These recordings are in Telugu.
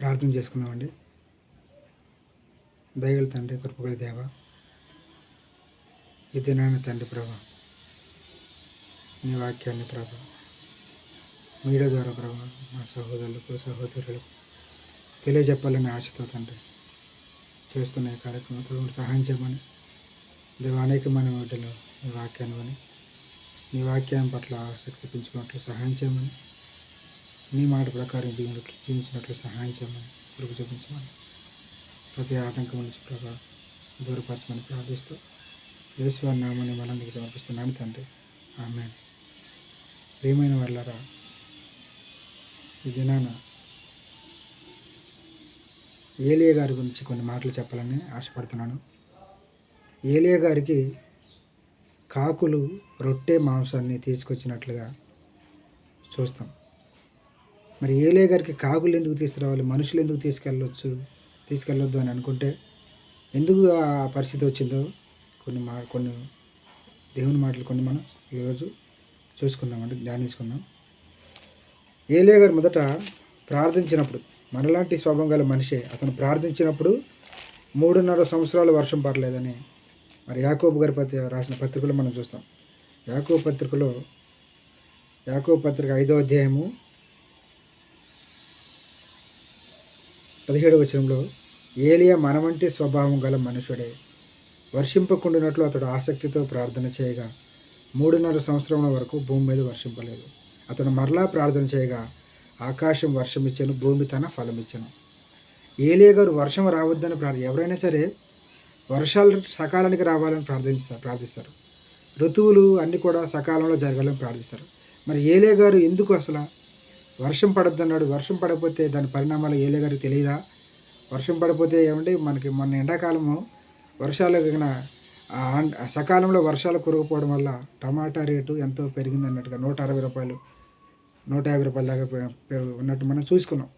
ప్రార్థన చేసుకుందామండి. దయగల తండ్రి, కృపగల దేవ, ఈ దినాన్ని తండ్రి ప్రభా, నీ వాక్యాన్ని ప్రభా మీడియా ద్వారా ప్రభా మా సహోదరులకు సహోదరులకు తెలియజెప్పాలని ఆశతో తండ్రి చేస్తున్న ఈ కార్యక్రమంతో సహాయం చేయమని దేవ, అనేకమైన వాటిలో నీ వాక్యాన్ని విని నీ వాక్యం పట్ల ఆసక్తి పెంచుకున్నట్లు సహాయం చేయమని, నీ మాట ప్రకారం జీవించినట్లు సహాయం చేయమని, కృప చూపించమని, ప్రతి ఆటంకం నుంచి ప్రభా దూరపరచమని ప్రార్థిస్తూ యేసు నామమున మనందరికీ సమర్పిస్తున్నాను తండ్రి. ఆమేన్. ప్రియమైన వాళ్ళారా, ఈ దినాన ఏలియా గారి గురించి కొన్ని మాటలు చెప్పాలని ఆశపడుతున్నాను. ఏలియా గారికి కాకులు రొట్టె మాంసాన్ని తీసుకొచ్చినట్లుగా చూస్తాం. మరి ఏలియా గారికి కాకులు ఎందుకు తీసుకురావాలి, మనుషులు ఎందుకు తీసుకెళ్ళొద్దు అని అనుకుంటే ఎందుకు ఆ పరిస్థితి వచ్చిందో కొన్ని దేవుని మాటలు కొన్ని మనం ఈరోజు చూసుకుందామండి, ధ్యానించుకుందాం. ఏలియా గారు మొదట ప్రార్థించినప్పుడు, మనలాంటి స్వభావం గల మనిషే, అతను ప్రార్థించినప్పుడు 3.5 సంవత్సరాలు వర్షం పడలేదని మరి యాకోబు గారి రాసిన పత్రికలో మనం చూస్తాం. యాకోబు పత్రిక 5వ అధ్యాయము 17వ వచనంలో, ఏలియా మనవంటి స్వభావం గల మనుషుడే, వర్షింపకుండానట్లు అతడు ఆసక్తితో ప్రార్థన చేయగా 3.5 సంవత్సరముల వరకు భూమి మీద వర్షింపలేదు. అతడు మరలా ప్రార్థన చేయగా ఆకాశం వర్షం ఇచ్చాను, భూమి తన ఫలం ఇచ్చాను. ఏలియా గారు వర్షం రావద్దని ఎవరైనా సరే వర్షాలు సకాలానికి రావాలని ప్రార్థిస్తారు. ఋతువులు అన్నీ కూడా సకాలంలో జరగాలని ప్రార్థిస్తారు. మరి ఏలియా గారు ఎందుకు అసలు వర్షం పడొద్దన్నాడు? వర్షం పడకపోతే దాని పరిణామాలు ఏలియా గారికి తెలియదా? వర్షం పడిపోతే ఏమంటే మనకి మొన్న ఎండాకాలము వర్షాలు సకాలంలో వర్షాలు కురగకపోవడం వల్ల టమాటా రేటు ఎంతో పెరిగింది అన్నట్టుగా 160 రూపాయలు 150 రూపాయల దాకా ఉన్నట్టు మనం చూసుకున్నాం.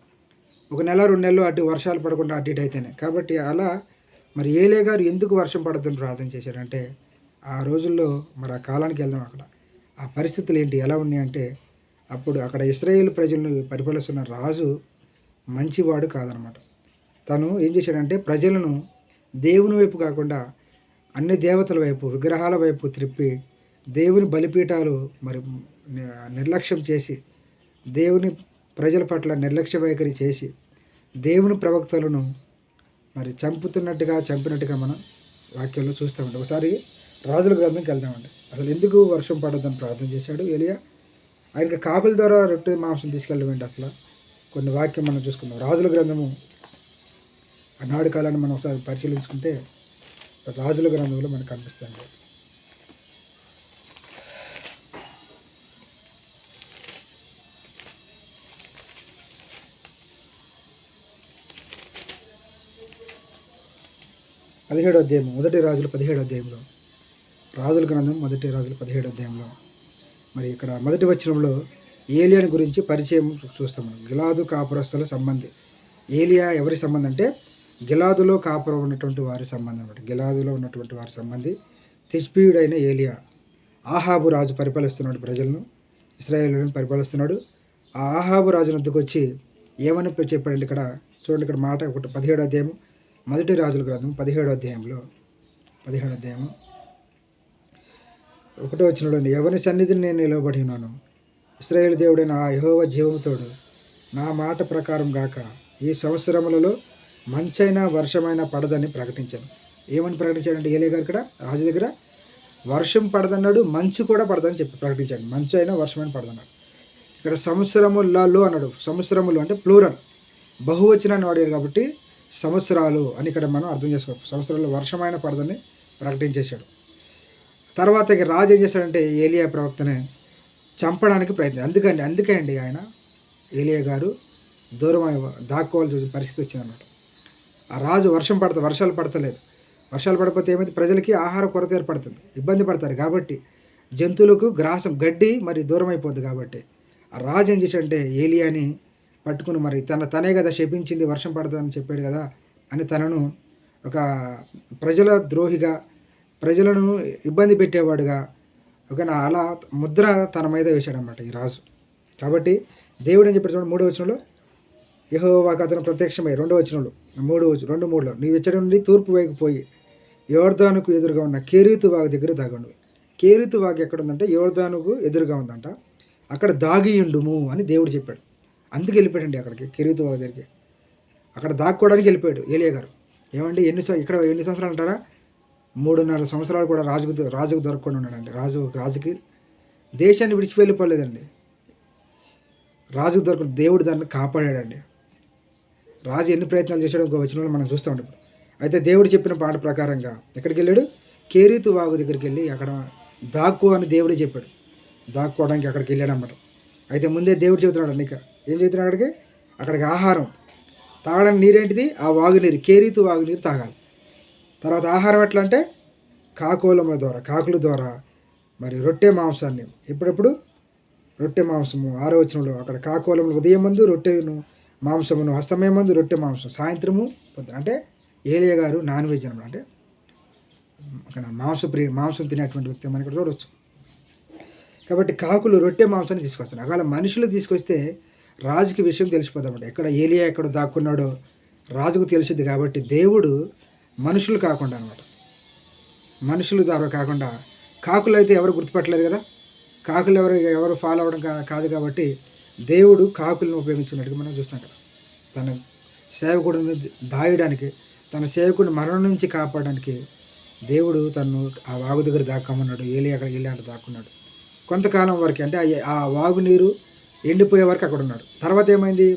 1 నెల 2 నెలలు అటు వర్షాలు పడకుండా అటు ఇటు అయితేనే. కాబట్టి అలా మరి ఏలియా గారు ఎందుకు వర్షం పడొద్దని ప్రార్థన చేశారంటే, ఆ రోజుల్లో మరి ఆ కాలానికి వెళ్దాం. అక్కడ ఆ పరిస్థితులు ఏంటి, ఎలా ఉన్నాయంటే, అప్పుడు అక్కడ ఇశ్రాయేలు ప్రజలను పరిపాలిస్తున్న రాజు మంచివాడు కాదనమాట. తను ఏం చేశాడంటే ప్రజలను దేవుని వైపు కాకుండా అన్ని దేవతల వైపు, విగ్రహాల వైపు త్రిప్పి దేవుని బలిపీఠాలు మరి నిర్లక్ష్యం చేసి, దేవుని ప్రజల పట్ల నిర్లక్ష్య వైఖరి చేసి దేవుని ప్రవక్తలను మరి చంపినట్టుగా మనం వాక్యంలో చూస్తామండి. ఒకసారి రాజుల గ్రంథంకి వెళ్దామండి. అసలు ఎందుకు వర్షం పడొద్దని ప్రార్థన చేశాడు ఏలియా? ఆయనకి కాకుల ద్వారా రొట్టె మాంసం తీసుకెళ్ళమండి. అసలు కొన్ని వాక్యం మనం చూసుకుందాం. రాజుల గ్రంథము ఆనాడు కాలాన్ని మనం ఒకసారి పరిశీలించుకుంటే రాజుల గ్రంథంలో మనకు కనిపిస్తుంది. మొదటి రాజుల 17వ అధ్యాయంలో, రాజుల గ్రంథం మొదటి రాజుల 17వ అధ్యాయంలో మరి ఇక్కడ మొదటి వచనంలో ఏలియాని గురించి పరిచయం చూస్తాం. గిలాదు కాపురస్తుల సంబంధి. ఏలియా ఎవరి సంబంధం అంటే గిలాదులో కాపురం ఉన్నటువంటి వారి సంబంధం అన్నమాట. గిలాదులో ఉన్నటువంటి వారి సంబంధి తిష్బీయుడైన ఏలియా. ఆహాబు రాజు పరిపాలిస్తున్నాడు, ప్రజలను, ఇశ్రాయేలును పరిపాలిస్తున్నాడు. ఆ ఆహాబు రాజు వద్దకు వచ్చి ఏమని చెప్పాడండి ఇక్కడ చూడండి. ఇక్కడ మాట 17వ అధ్యాయము మొదటి రాజుల గ్రంథం 17వ అధ్యాయంలో 17వ అధ్యాయము 1వ వచనంలో, ఎవరి సన్నిధిని నేను నిలబడి ఉన్నాను, ఇశ్రాయేలు దేవుడైన ఆ యెహోవా జీవముతోడు నా మాట ప్రకారం గాక ఈ సంవత్సరములలో మంచైనా వర్షమైనా పడదని ప్రకటించాను. ఏమని ప్రకటించాడంటే ఏలియా గారు ఇక్కడ రాజు దగ్గర వర్షం పడదన్నాడు, మంచు కూడా పడదని చెప్పి ప్రకటించాడు. మంచు అయినా వర్షమైనా పడదన్నాడు. ఇక్కడ సంవత్సరములలో అన్నాడు. సంవత్సరములు అంటే ప్లూరల్, బహువచనాన్ని వాడారు కాబట్టి సంవత్సరాలు అని ఇక్కడ మనం అర్థం చేసుకోవచ్చు. సంవత్సరాల్లో వర్షమైన పడదని ప్రకటించేశాడు. తర్వాత ఇక రాజు ఏం చేశాడంటే ఏలియా ప్రవక్తనే చంపడానికి ప్రయత్నం. అందుకే అండి ఆయన ఏలియా గారు దూరం దాక్కోవాల్సిన పరిస్థితి వచ్చిందన్నమాట. ఆ రాజు వర్షాలు పడతలేదు. వర్షాలు పడిపోతే ఏమైతే ప్రజలకి ఆహార కొరత ఏర్పడుతుంది, ఇబ్బంది పడతారు. కాబట్టి జంతువులకు గ్రాసం గడ్డి మరి దూరం అయిపోద్ది. కాబట్టి ఆ రాజు ఏం చేశాడంటే ఏలియాని పట్టుకుని మరి తనే కదా శపించింది వర్షం పడతాదని చెప్పాడు కదా అని తనను ఒక ప్రజల ద్రోహిగా, ప్రజలను ఇబ్బంది పెట్టేవాడుగా ఒక అలా ముద్ర తన మీద వేశాడనమాట ఈ రాజు. కాబట్టి దేవుడు ఏం చెప్పాడు చూడండి 3వ వచనంలో, యెహోవాకు అతను ప్రత్యక్షమై 2వ వచనంలో 2:3లో నీవు ఇచ్చటి నుండి తూర్పు వైపు పోయి యోర్దానుకు ఎదురుగా ఉన్న కేరీతు వాగు దగ్గర దాగుండు. కేరీతు వాగు ఎక్కడుందంటే యోర్దానుకు ఎదురుగా ఉందంట. అక్కడ దాగియుండుము అని దేవుడు చెప్పాడు. అందుకు వెళ్ళిపోయాడండి అక్కడికి, కేరీతు వాగు దగ్గరికి. అక్కడ దాక్కోవడానికి వెళ్ళిపోయాడు ఏలియా గారు. ఏమండి ఇక్కడ ఎన్ని సంవత్సరాలు అంటారా? 3.5 సంవత్సరాలు కూడా రాజుకు దొరకకుండా ఉన్నాడండి. రాజుకి దేశాన్ని విడిచి వెళ్ళిపోలేదండి. రాజుకు దొరకకుండా దేవుడు దాన్ని కాపాడాడండి. రాజు ఎన్ని ప్రయత్నాలు చేశాడో ఇంకో వచనంలో మనం చూస్తూ ఉంటాం. అయితే దేవుడు చెప్పిన మాట ప్రకారంగా ఎక్కడికి వెళ్ళాడు? కేరీతు వాగు దగ్గరికి వెళ్ళి అక్కడ దాక్కో అని దేవుడే చెప్పాడు. దాక్కోవడానికి అక్కడికి వెళ్ళాడన్నమాట. అయితే ముందే దేవుడు చెబుతున్నాడు నీకు ఏం చెబుతున్నాడు? అక్కడికి ఆహారం, తాగడానికి నీరేంటిది? ఆ వాగు నీరు, కేరీతు వాగు నీరు తాగాలి. తర్వాత ఆహారం ఎట్లా అంటే కాకుల ద్వారా మరి రొట్టె మాంసాన్ని ఎప్పుడెప్పుడు రొట్టె మాంసము 6వ వచనంలో అక్కడ కాకోలంలో ఉదయం మందు రొట్టెను మాంసమును, అస్తమయం మందు రొట్టె మాంసం, సాయంత్రము పొద్దున. అంటే ఏలియా గారు నాన్ వెజ్ అనమాట. అంటే అక్కడ మాంసం తినేటువంటి వ్యక్తి మనం ఇక్కడ చూడవచ్చు. కాబట్టి కాకులు రొట్టె మాంసాన్ని తీసుకొస్తున్నారు. అలా మనుషులు తీసుకొస్తే రాజుకి విషయం తెలిసిపోతామంట. ఎక్కడ ఏలియా ఎక్కడ దాక్కున్నాడో రాజుకు తెలిసింది. కాబట్టి దేవుడు మనుషులు కాకుండా అనమాట, మనుషుల ద్వారా కాకుండా, కాకులు అయితే ఎవరు గుర్తుపట్టలేదు కదా, కాకులు ఎవరు ఫాలో అవ్వడం కాదు. కాబట్టి దేవుడు కాకులను ఉపయోగించినట్టుగా మనం చూస్తాం కదా. తన సేవకుడిని దాయడానికి, తన సేవకుడిని మరణం నుంచి కాపాడడానికి దేవుడు తను ఆ వాగు దగ్గర దాక్కామన్నాడు. ఏలియా అంటే దాక్కున్నాడు కొంతకాలం వరకు. అంటే ఆ వాగు నీరు ఎండిపోయే వరకు అక్కడ ఉన్నాడు. తర్వాత ఏమైంది?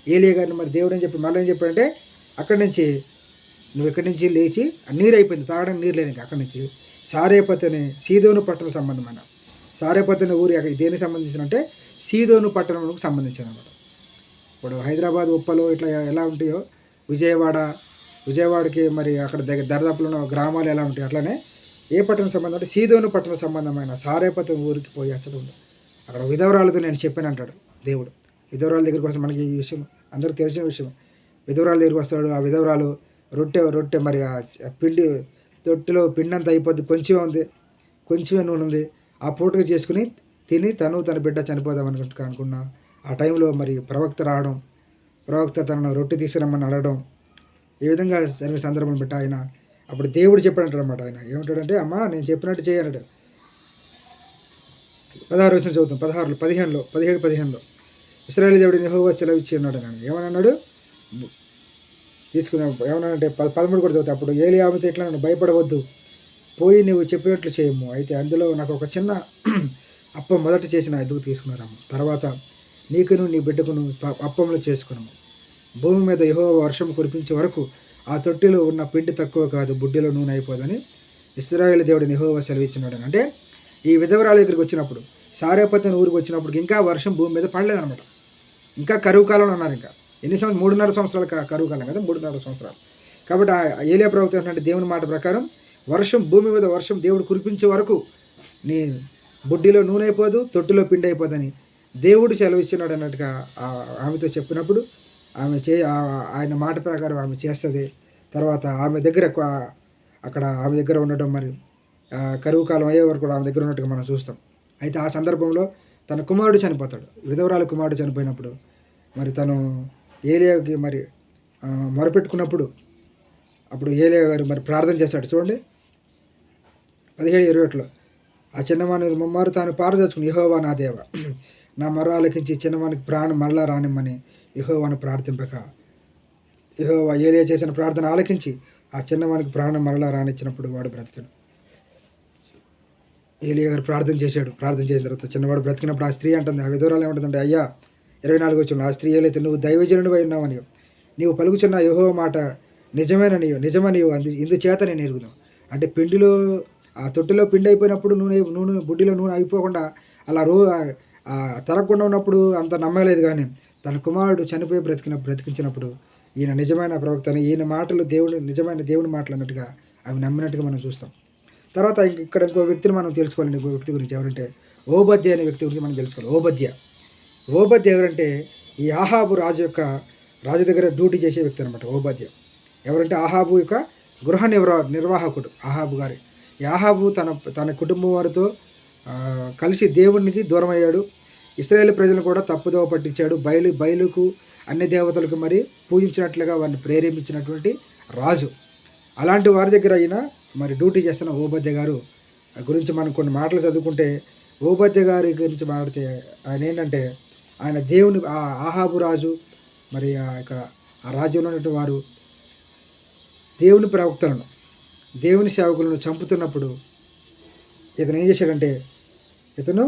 ఏలియా గారిని మరి దేవుడు అని చెప్పి మళ్ళీ ఏం చెప్పాడంటే అక్కడి నుంచి నువ్వు ఇక్కడి నుంచి లేచి నీరు అయిపోయింది, తాగడానికి నీరు లేదు. అక్కడి నుంచి సారేపత్ అనే సీదోను పట్టణ సంబంధమైన, సారేపత్ అనే ఊరు దేనికి సంబంధించిన అంటే సీదోను పట్టణంకు సంబంధించిన అనమాట. ఇప్పుడు హైదరాబాద్ ఉప్పలు ఇట్లా ఎలా ఉంటాయో విజయవాడకి మరి అక్కడ దరిదాపులో ఉన్న గ్రామాలు ఎలా ఉంటాయి, అట్లానే ఏ పట్టణం సంబంధం అంటే సీదోను పట్టణ సంబంధమైన సారేపత్ ఊరికి పోయి అచ్చడు అక్కడ విధవరాలతో నేను చెప్పాను అంటాడు దేవుడు. విధవరాల దగ్గరికి వస్తే మనకి ఈ విషయం అందరికీ తెలిసిన విషయం. విధవరాల దగ్గరికి వస్తాడు. ఆ విధవరాలు రొట్టె మరి ఆ పిండి తొట్టిలో పిండి అంతా అయిపోద్ది, కొంచెమే నూనె ఉంది. ఆ పూటగా చేసుకుని తిని తన బిడ్డ చనిపోదాం అనుకున్నా. ఆ టైంలో మరి ప్రవక్త తనను రొట్టె తీసుకురమ్మని అడగడం, ఈ విధంగా జరిగిన సందర్భం బట్టి ఆయన అప్పుడు దేవుడు చెప్పాడంటాడు అనమాట. ఆయన ఏమంటాడంటే అమ్మా నేను చెప్పినట్టు చేయన్నాడు. 16 వచనం చదువుతాం. 17-15లో ఇశ్రాయేలు దేవుడు యెహోవా సెలవిచ్చి ఉన్నాడు అని ఏమన్నాడు తీసుకున్నా. ఏమన్నాడంటే 13 కూడా చదువుతా. అప్పుడు ఏలియా ఆమెతో ఇట్లా నన్ను భయపడవద్దు, పోయి నువ్వు చెప్పినట్లు చేయము. అయితే అందులో నాకు ఒక చిన్న అప్పం మొదట చేసిన ఎదుగు తీసుకున్నారమ్మ. తర్వాత నీకును నీ బిడ్డకును అప్పంలో చేసుకున్నాము. భూమి మీద యెహోవా వర్షం కురిపించే వరకు ఆ తొట్టిలో ఉన్న పిండి తక్కువ కాదు, బుడ్డిలో నూనె అయిపోదని ఇశ్రాయేలు దేవుడిని యెహోవా సెలవిచ్చినాడు. అంటే ఈ విధవరాల దగ్గరికి వచ్చినప్పుడు, సారేపత్ అనే ఊరికి వచ్చినప్పుడు ఇంకా వర్షం భూమి మీద పడలేదనమాట. ఇంకా కరువు కాలంలో ఉన్నారు. ఇంకా ఎన్ని సంవత్సరాలు? 3.5 సంవత్సరాలు కరువు కాలం కదా, 3.5 సంవత్సరాలు. కాబట్టి ఆ ఏలియా ప్రవక్త అంటే దేవుని మాట ప్రకారం భూమి మీద వర్షం దేవుడు కురిపించే వరకు నీ బుడ్డిలో నూనె అయిపోదు, తొట్టిలో పిండి అయిపోదని దేవుడు సెలవిచ్చినాడు అన్నట్టుగా ఆమెతో చెప్పినప్పుడు ఆయన మాట ప్రకారం ఆమె చేస్తుంది. తర్వాత ఆమె దగ్గర ఆమె దగ్గర ఉండటం మరి కరువు కాలం అయ్యే వరకు కూడా ఆమె దగ్గర ఉన్నట్టుగా మనం చూస్తాం. అయితే ఆ సందర్భంలో తన కుమారుడు చనిపోతాడు. విధవరాల కుమారుడు చనిపోయినప్పుడు మరి తను ఏలియాకి మరి మొరపెట్టుకున్నప్పుడు అప్పుడు ఏలియా గారు మరి ప్రార్థన చేస్తాడు. చూడండి 17-21లో ఆ చిన్నవాని ముమ్మారు తాను పారదోచుకుని యెహోవా నా దేవ నా మొర ఆలకించి చిన్నవానికి ప్రాణం మళ్ళా రానిమ్మని యెహోవాను ప్రార్థింపక యెహోవా ఏలియా చేసిన ప్రార్థన ఆలకించి ఆ చిన్నవానికి ప్రాణం మరలా రానిచ్చినప్పుడు వాడు బ్రతికాడు. ఏలియా గారు ప్రార్థన చేసిన తర్వాత చిన్నవాడు బ్రతికినప్పుడు ఆ స్త్రీ అంటుంది, ఆ విధవరాలు ఏమంటుందంటే అయ్యా 24 వచ్చిన ఆ స్త్రీ ఏలైతే నువ్వు దైవజనుడివై ఉన్నావని నీవు పలుకుచున్న యెహోవా మాట నిజమని ఇందుచేత నేను ఎరుగుదాం. అంటే పిండిలో ఆ తొట్టిలో పిండి అయిపోయినప్పుడు నూనె బుడ్డిలో నూనె అయిపోకుండా అలా తరగకుండా ఉన్నప్పుడు అంత నమ్మలేదు. కానీ తన కుమారుడు చనిపోయి బ్రతికించినప్పుడు ఈయన నిజమైన ప్రవక్త, ఈయన మాటలు నిజమైన దేవుని మాటలు అన్నట్టుగా అవి నమ్మినట్టుగా మనం చూస్తాం. తర్వాత ఇక్కడ ఇంకో వ్యక్తిని మనం తెలుసుకోవాలండి. ఇంకో వ్యక్తి గురించి ఎవరంటే ఓబద్య అనే వ్యక్తి గురించి మనం తెలుసుకోవాలి. ఓబద్య ఎవరంటే ఈ ఆహాబు రాజు దగ్గర డ్యూటీ చేసే వ్యక్తి అనమాట. ఓబద్య ఎవరంటే ఆహాబు యొక్క గృహ నిర్వాహకుడు ఆహాబు గారి. ఈ ఆహాబు తన కుటుంబం వారితో కలిసి దేవునికి దూరం అయ్యాడు. ఇశ్రాయేలు ప్రజలను కూడా తప్పుదోవ పట్టించాడు. బయలుకు అన్ని దేవతలకు మరి పూజించినట్లుగా వారిని ప్రేరేపించినటువంటి రాజు. అలాంటి వారి దగ్గర అయినా మరి డ్యూటీ చేస్తున్న ఓబద్య గారు గురించి మనం కొన్ని మాటలు చదువుకుంటే, ఓబద్య గారి గురించి మాట్లాడితే ఆయన ఏంటంటే, ఆయన దేవుని ఆహాబు రాజు మరి ఆ రాజ్యంలో ఉన్నటువంటి వారు దేవుని ప్రవక్తలను, దేవుని సేవకులను చంపుతున్నప్పుడు ఇతను ఏం చేశాడంటే, ఇతను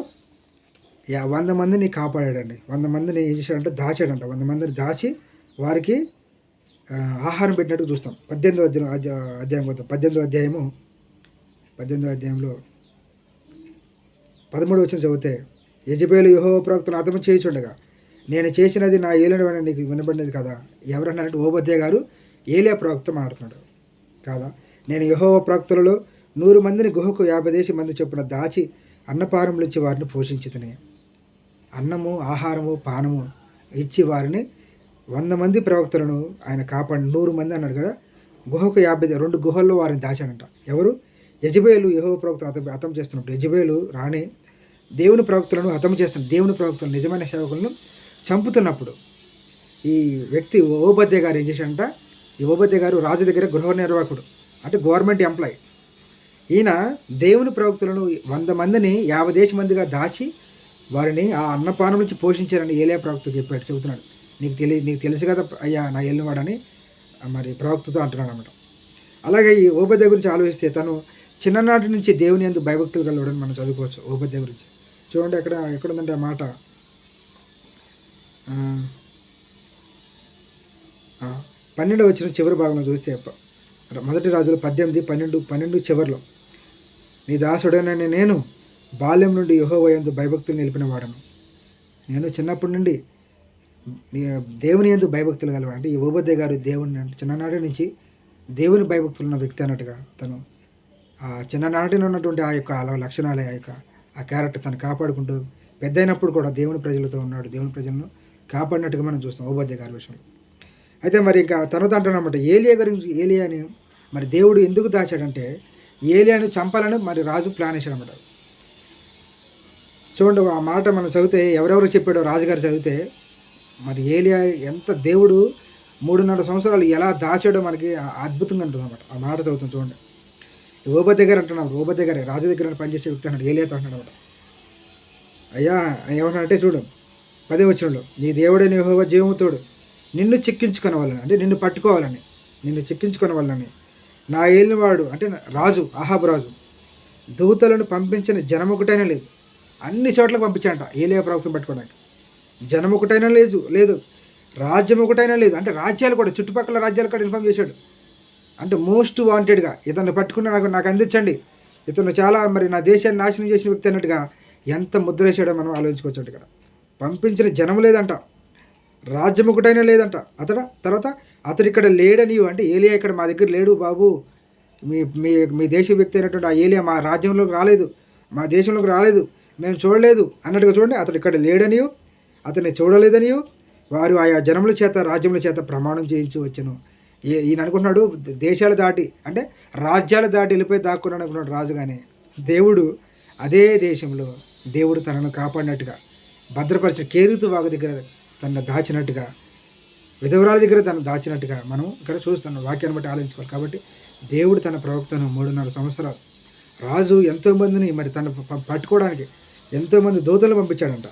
100 మందిని కాపాడాడండి. 100 మందిని ఏం చేశాడంటే దాచాడంట. 100 మందిని దాచి వారికి ఆహారం పెట్టినట్టు చూస్తాం. 18వ అధ్యాయం పోతాం. 18వ అధ్యాయంలో 13వ వచనం చదివితే, యెజెబెలు యెహోవా ప్రవక్తను హతము చేయుచుండగా నేను చేసినది నా ఏలినవని నీకు వినబడినది కదా. ఎవరన్నారంటే ఓబద్య గారు ఏలియా ప్రవక్త మాట్లాడుతున్నాడు కాదా. నేను యెహోవా ప్రవక్తలలో 100 మందిని గుహకు 50 మంది చొప్పున దాచి అన్నపానములు ఇచ్చి వారిని పోషించితిని. అన్నము, ఆహారము, పానము ఇచ్చి వారిని 100 మంది ప్రవక్తలను ఆయన కాపాడి 100 మంది అన్నాడు కదా. గుహకు 2 గుహల్లో వారిని దాచాడంట. ఎవరు? యెజెబెలు యెహోవా ప్రవక్తను హతం చేస్తున్నప్పుడు, యెజెబెలు రాణి దేవుని ప్రవక్తలను హతం చేస్తున్న దేవుని ప్రవక్తలు నిజమైన సేవకులను చంపుతున్నప్పుడు ఈ వ్యక్తి ఓబద్య గారు ఏం చేశాడంట, ఈ ఓబద్య గారు రాజు దగ్గర గృహ నిర్వాహకుడు, అంటే గవర్నమెంట్ ఎంప్లాయీ. ఈయన దేవుని ప్రవక్తలను 100 మందిని 50 మందిగా దాచి వారిని ఆ అన్నపానం నుంచి పోషించారని ఏలియా ప్రవక్త చెబుతున్నాడు. నీకు తెలుసు కదా అయ్యా నా ఏలినవాడని మరి ప్రవక్తతో అంటున్నాడు అనమాట. అలాగే ఈ ఓబద్య గురించి ఆలోచిస్తే తను చిన్ననాటి నుంచి దేవుని యందు భయభక్తులు కలవడని మనం చదువుకోవచ్చు. ఓబద్య గురించి చూడండి, ఎక్కడుందంటే ఆ మాట 12వ వచనం చివరి భాగంలో చూస్తే, మొదటి రాజులు 18:12 చివరిలో, నీ దాసుడైన నేను బాల్యం నుండి యెహోవా యందు భయభక్తులు నిలిపిన వాడను. నేను చిన్నప్పటి నుండి దేవుని యందు భయభక్తులు కలవాడు. అంటే ఈ ఓబద్య గారు దేవుని చిన్ననాటి నుంచి దేవుని భయభక్తులు ఉన్న వ్యక్తి అన్నట్టుగా తను ఆ చిన్ననాటిన ఉన్నటువంటి ఆ యొక్క లక్షణాలే ఆ క్యారెక్టర్ తను కాపాడుకుంటూ పెద్ద అయినప్పుడు కూడా దేవుని ప్రజలతో ఉన్నాడు. దేవుని ప్రజలను కాపాడినట్టుగా మనం చూస్తాం ఓబద్య గారి విషయంలో. అయితే మరి ఇంకా తర్వాత అంటున్నమాట ఏలియాని మరి దేవుడు ఎందుకు దాచాడంటే, ఏలియాను చంపాలని మరి రాజు ప్లాన్ వేసాడనమాట. చూడండి ఆ మాట మనం చదివితే, ఎవరెవరు చెప్పాడో రాజుగారు చదివితే, మరి ఏలియా ఎంత దేవుడు 3.5 సంవత్సరాలు ఎలా దాచాడో మనకి అద్భుతంగా ఉంటుందన్నమాట. ఆ మాట చదువుతాం చూడండి. ఓబద్య గారు అంటున్నాడు, ఓబద్య గారే రాజు దగ్గర పనిచేసే వ్యక్తి అన్నాడు, ఏలియాతో అంటున్నాడు అనమాట. అయ్యా ఏమంటాడంటే చూడు 10వ వచనంలో, నీ దేవుడైన యెహోవా జీవముతోడు నిన్ను చిక్కించుకొనవాలని, అంటే నిన్ను పట్టుకోవాలని, నిన్ను చిక్కించుకొనవాలని నా ఏలినవాడు అంటే రాజు అహాబు రాజు దూతలను పంపించిన జనం ఒకటైనా లేదు. అన్ని చోట్లకు పంపించాడంట ఏలియా ప్రవక్తను పట్టుకోవడానికి. జనం ఒకటైనా లేదు, రాజ్యం ఒకటైనా లేదు. అంటే రాజ్యాలు కూడా, చుట్టుపక్కల రాజ్యాలు కూడా ఇన్ఫామ్ చేశాడు. అంటే మోస్ట్ వాంటెడ్గా ఇతను పట్టుకున్న నాకు అందించండి, ఇతను చాలా మరి నా దేశాన్ని నాశనం చేసిన వ్యక్తి అన్నట్టుగా ఎంత ముద్ర వేసాడో మనం ఆలోచించుకోవచ్చు. ఇక్కడ పంపించిన జనం లేదంట, రాజ్యం ఒకటైనా లేదంట. తర్వాత అతడు ఇక్కడ లేడని, అంటే ఏలియా ఇక్కడ మా దగ్గర లేడు బాబు, మీ దేశ వ్యక్తి అయినటువంటి ఆ ఏలియా మా రాజ్యంలోకి రాలేదు, మా దేశంలోకి రాలేదు, మేము చూడలేదు అన్నట్టుగా. చూడండి, అతడు ఇక్కడ లేడనియో అతన్ని చూడలేదనియో వారు ఆయా జనముల చేత రాజ్యముల చేత ప్రమాణం చేయించి వచ్చాను. ఈయన అనుకుంటున్నాడు దేశాలు దాటి, అంటే రాజ్యాలు దాటి వెళ్ళిపోయి దాక్కున్నాడు అనుకున్నాడు రాజు. కానీ దేవుడు అదే దేశంలో దేవుడు తనను కాపాడినట్టుగా, భద్రపరిచిన కేరుతు వాగు దగ్గర తనను దాచినట్టుగా, విధవరాల దగ్గర తను దాచినట్టుగా మనం ఇక్కడ చూస్తున్నాం. వాక్యాన్ని బట్టి ఆలోచించుకోవాలి. కాబట్టి దేవుడు తన ప్రవక్తను 3.5 సంవత్సరాలు, రాజు ఎంతోమందిని మరి తను పట్టుకోవడానికి ఎంతోమంది దూతలు పంపించాడంట.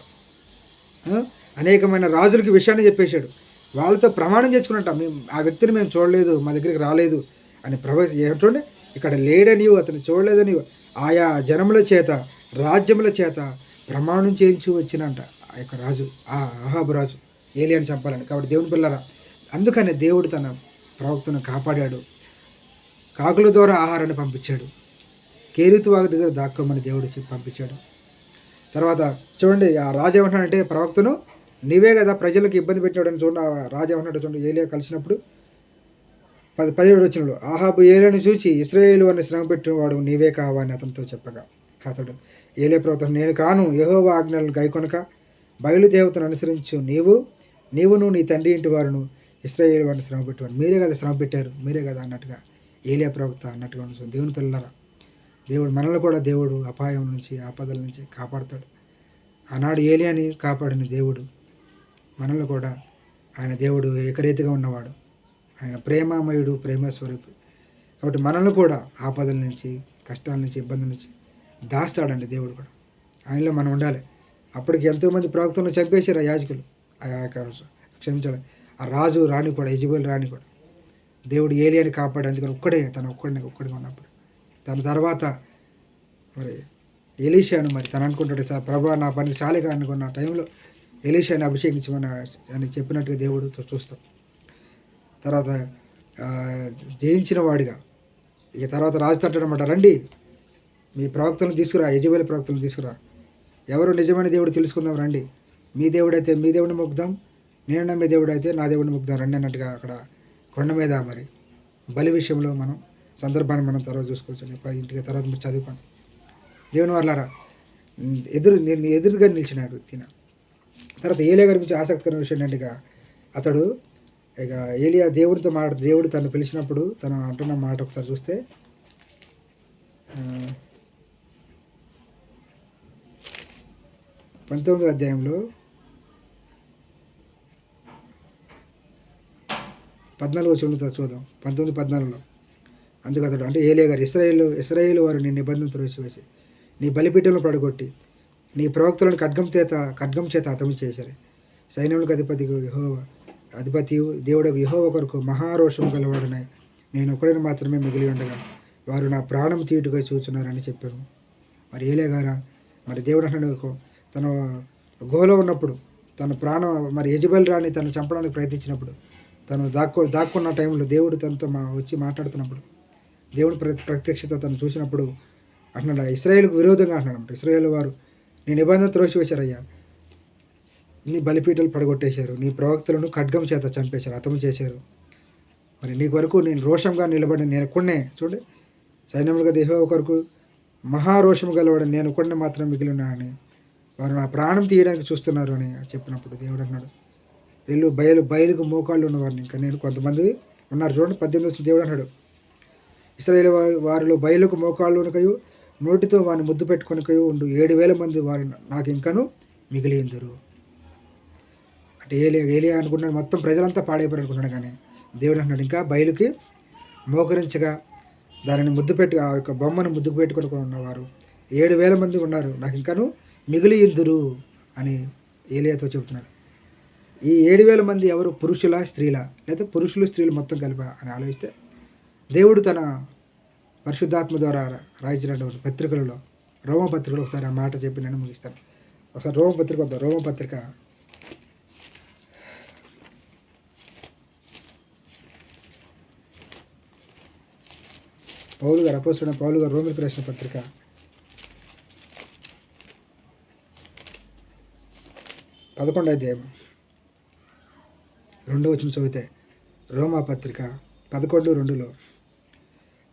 అనేకమైన రాజులకి విషయాన్ని చెప్పేశాడు. వాళ్ళతో ప్రమాణం చేసుకున్నట్ట, ఆ వ్యక్తిని మేము చూడలేదు, మా దగ్గరికి రాలేదు అని ఏమిటంటే ఇక్కడ లేడని, అతను చూడలేదని ఆయా జనముల చేత రాజ్యముల చేత ప్రమాణం చేయించి వచ్చినంట ఆ యొక్క రాజు, ఆ అహాబు రాజు ఏలియాని చంపాలని. కాబట్టి దేవుని పిల్లరా, అందుకనే దేవుడు తన ప్రవక్తను కాపాడాడు. కాకుల ద్వారా ఆహారాన్ని పంపించాడు. కేరుతు వాగు దగ్గర దాక్కోమని దేవుడు పంపించాడు. తర్వాత చూడండి, ఆ రాజు ఏమంటాడంటే ప్రవక్తను, నీవే కదా ప్రజలకు ఇబ్బంది పెట్టాడని. చూడండి ఆ రాజు ఏమంటాడు చూడండి, ఏలియా కలిసినప్పుడు 17వ వచనంలో, ఆహాబు ఏలియాను చూచి ఇశ్రాయేలు అని శ్రమ పెట్టినవాడు నీవే కావా అని అతనితో చెప్పగా, అతడు ఏలియా ప్రవక్త, నేను కాను, యెహోవా ఆజ్ఞలను గైకొనక బయలుదేవతను అనుసరించు నీవును నీ తండ్రి ఇంటి వారును ఇశ్రాయేలు వారిని శ్రమ పెట్టేవారు. మీరే కదా శ్రమ పెట్టారు, మీరే కదా అన్నట్టుగా ఏలియా ప్రవక్త అన్నట్టుగా ఉంటుంది. దేవుని పిల్లరా, దేవుడు మనల్ని కూడా దేవుడు అపాయం నుంచి, ఆపదల నుంచి కాపాడుతాడు. ఆనాడు ఏలియాని కాపాడిన దేవుడు మనల్ని కూడా ఆయన దేవుడు ఏకరీతిగా ఉన్నవాడు. ఆయన ప్రేమామయుడు, ప్రేమ స్వరూపి. కాబట్టి మనల్ని కూడా ఆపదల నుంచి, కష్టాల నుంచి, ఇబ్బందుల నుంచి దాస్తాడండి దేవుడు కూడా. ఆయనలో మనం ఉండాలి. అప్పటికి ఎంతోమంది ప్రవక్తలను చంపేశారు ఆ యాజకులు. ఆ యొక్క క్షమించాలి, ఆ రాజు రాణి కూడా, యెజెబెల్ రాణి కూడా. దేవుడు ఏలియాని కాపాడు. అందుకని ఒక్కడిగా ఉన్నప్పుడు తన తర్వాత మరి ఎలీషాను మరి తను అనుకుంటాడు, ప్రభా నా పని చాలేగా అనుకున్న టైంలో ఎలీషాని అభిషేకించమని అని చెప్పినట్టుగా దేవుడు చూస్తాం. తర్వాత జయించిన వాడిగా ఇక తర్వాత రాజు తట్టడమాట, రండి మీ ప్రవక్తలను తీసుకురా, యెజెబెల్ ప్రవక్తలను తీసుకురా, ఎవరు నిజమైన దేవుడు తెలుసుకుందాం రండి, మీ దేవుడైతే మీ దేవుడిని మొక్కుదాం, నేను నమ్మే దేవుడైతే నా దేవుడిని మొక్కుదాం రండి అన్నట్టుగా అక్కడ కొండ మీద మరి బలి విషయంలో మనం సందర్భాన్ని మనం తర్వాత చూసుకోవచ్చు. ఇంటికి తర్వాత మీరు చదువుకోండి. దేవుని వాళ్ళారా, నేను ఎదురుగా నిలిచినాడు వ్యక్తిన. తర్వాత ఏలియా గారి గురించి ఆసక్తికరమైన విషయం ఏంటంటే, అతడు ఇక ఏలియా దేవుడు తను పిలిచినప్పుడు తను అంటున్న మాట ఒకసారి చూస్తే 19వ అధ్యాయంలో 14 వచనంలో చూద్దాం. 19:14లో అందుకు అతడు అంటే ఏలియా గారు, ఇశ్రాయేలు వారు నీ నిబంధన త్రోసివేసి నీ బలిపీఠంలో పడగొట్టి నీ ప్రవక్తలను ఖడ్గం చేత హతము చేశారు. సైన్యములకు అధిపతి దేవుడు యెహోవా కొరకు మహారోషం గలవాడునై నేను ఒకడిని మాత్రమే మిగిలి ఉండగా వారు నా ప్రాణం తీటుగా చూచున్నారని చెప్పాను. మరి ఏలియా గారా, మరి దేవుడు అంటున్నాడు, తన గుహలో ఉన్నప్పుడు తన ప్రాణం మరి యెజెబెల్ రాణి తను చంపడానికి ప్రయత్నించినప్పుడు తను దాక్కున్న టైంలో దేవుడు తనతో వచ్చి మాట్లాడుతున్నప్పుడు దేవుడు ప్రత్యక్షత తను చూసినప్పుడు అంటున్నాడు, ఇశ్రాయేలుకు విరోధంగా అంటున్నాడు. ఇశ్రాయేలు వారు నీ నిబంధన త్రోసివేశారయ్యా, నీ బలిపీఠలు పడగొట్టేశారు, నీ ప్రవక్తలను ఖడ్గం చేత చంపేశారు, హతము చేశారు. మరి నీ కొరకు నేను రోషంగా నిలబడి నేను ఒక్కడినే చూడండి, సైన్యములుగా యెహోవా కొరకు మహారోషము గలవాడు నేను ఒక్కడిని మాత్రం మిగిలి ఉన్నానని వారు నా ప్రాణం తీయడానికి చూస్తున్నారు అని చెప్పినప్పుడు దేవుడు అన్నాడు, వీళ్ళు బయలుకు మోకాళ్ళు ఉన్నవారిని ఇంకా నేను కొంతమంది ఉన్నారు చూడండి. 18 దేవుడు అన్నాడు, ఇశ్రాయేలు వారిలో బయలుకు మోకాళ్ళు ఉనకయు నోటితో వారిని ముద్దు పెట్టుకొనికయు ఉండు 7,000 మంది వారు నాకు ఇంకను మిగిలిందరు. అంటే ఏలియా అనుకున్నాడు మొత్తం ప్రజలంతా పాడైపోయారు అనుకున్నాడు, కానీ దేవుడు అంటున్నాడు ఇంకా బయలుకి మోకరించగా దానిని ఆ యొక్క బొమ్మను ముద్దు పెట్టుకొని ఉన్నవారు 7,000 మంది ఉన్నారు, నాకు ఇంకను మిగిలి ఇందురు అని ఏలియాతో చెబుతున్నాడు. ఈ 7,000 మంది ఎవరు? పురుషుల, స్త్రీల, లేదా పురుషులు స్త్రీలు మొత్తం కలిపా అని ఆలోచిస్తే దేవుడు తన పరిశుద్ధాత్మ ద్వారా రాయించినటువంటి పత్రికలలో రోమపత్రికలో ఒకసారి ఆ మాట చెప్పి నేను ముగిస్తాను. ఒకసారి రోమపత్రిక వద్దాం. రోమపత్రిక 11వ అపోస్తలుడైన పౌలు గారు రోమీయులకు రాసిన పత్రిక 11వ అధ్యాయం 2వ వచనం చదివితే, రోమా పత్రిక 11:2లో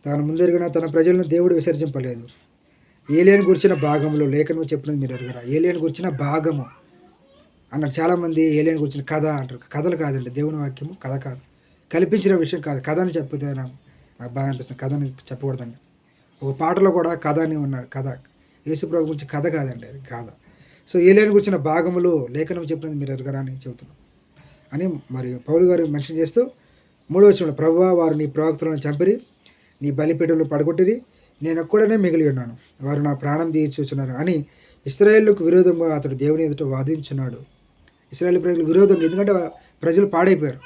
తాను ముందెరిగిన తన ప్రజలను దేవుడు విసర్జింపలేదు. ఏలియాను గురించిన భాగంలో లేఖనం చెప్పినది మీరు ఎరుగరా. ఏలియాను గురించిన భాగము అన్నారు. చాలామంది ఏలియాను గురించిన కథ అంటారు. కథలు కాదండి, దేవుని వాక్యము కథ కాదు, కల్పించిన విషయం కాదు. కథ అని చెప్పితే నాకు బాగా అనిపిస్తుంది. కథని చెప్పకూడదండి. ఒక పాటలో కూడా కథ అని ఉన్నాడు. కథ యేసుప్రభు గురించి కథ కాదండి, అది కథ. సో ఏలియాను గురించిన భాగములో లేఖనం చెప్పినది మీరు ఎరుగరా అని చెబుతున్నాం అని మరి పౌలు గారు మెన్షన్ చేస్తూ 3వ వచనంలో, ప్రభువా వారు నీ ప్రవక్తలను చంపిరి, నీ బలిపీఠంలో పడగొట్టిరి, నేను ఒక్కడనే మిగిలి ఉన్నాను, వారు నా ప్రాణం తీర్చుచున్నారు అని ఇశ్రాయేలుకు విరోధంగా అతడు దేవుని ఎదుట వాదించున్నాడు. ఇశ్రాయేలు ప్రజలకు విరోధంగా, ఎందుకంటే ప్రజలు పాడైపోయారు,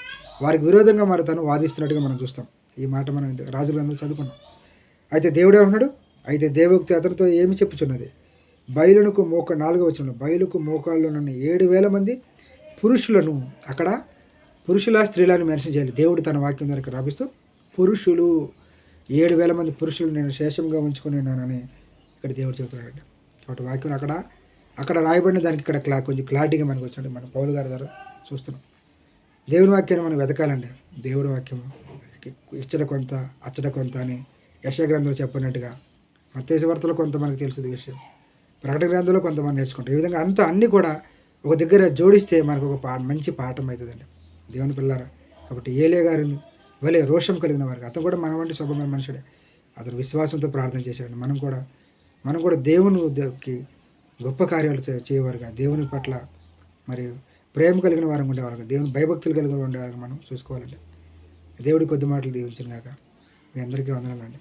వారికి విరోధంగా మరి తను వాదిస్తున్నట్టుగా మనం చూస్తాం. ఈ మాట మనం రాజులందరూ చదువుకున్నాం. అయితే దేవుడు ఏమన్నాడు? అయితే దేవోక్తి అతనితో ఏమి చెప్పుచున్నది, 4వ వచనంలో బయలుకు మోకాళ్ళు నన్ను 7,000 మంది పురుషులను, అక్కడ పురుషుల స్త్రీలను మెన్షన్ చేయాలి. దేవుడు తన వాక్యం ద్వారా రాపిస్తూ పురుషులు 7,000 మంది పురుషులు నేను శేషంగా ఉంచుకొని ఉన్నానని ఇక్కడ దేవుడు చెబుతున్నాడు. కాబట్టి వాక్యం అక్కడ రాయబడిన దానికి ఇక్కడ కొంచెం క్లారిటీగా మనకు వచ్చినట్టు మనం పౌలు గారి ద్వారా చూస్తున్నాం. దేవుని వాక్యాన్ని మనం వెతకాలండి. దేవుడి వాక్యం ఇచ్చట కొంత అచ్చట కొంత అని యెషయా గ్రంథంలో చెప్పినట్టుగా మత్తయి సువార్తలో కొంత మనకు తెలుస్తుంది విషయం, ప్రకటన గ్రంథంలో కొంత మనం నేర్చుకుంటాం. ఈ విధంగా అన్నీ కూడా ఒక దగ్గర జోడిస్తే మనకు ఒక మంచి పాఠం అవుతుందండి దేవుని పిల్లారా. కాబట్టి ఏలియా గారిని వలే రోషం కలిగిన వారికి, అతను కూడా మన వంటి స్వభావమైన మనుషుడే, అతను విశ్వాసంతో ప్రార్థన చేశాడు. మనం కూడా దేవునికి గొప్ప కార్యాలు చేయవారుగా, దేవుని పట్ల మరి ప్రేమ కలిగిన వారంగా ఉండేవాళ్ళం, దేవుని భయభక్తులు కలిగి ఉండేవాళ్ళం మనం చూసుకోవాలండి. దేవుడి కొద్ది మాటలు దీవించును గాక. మీ అందరికీ వందనాలండి.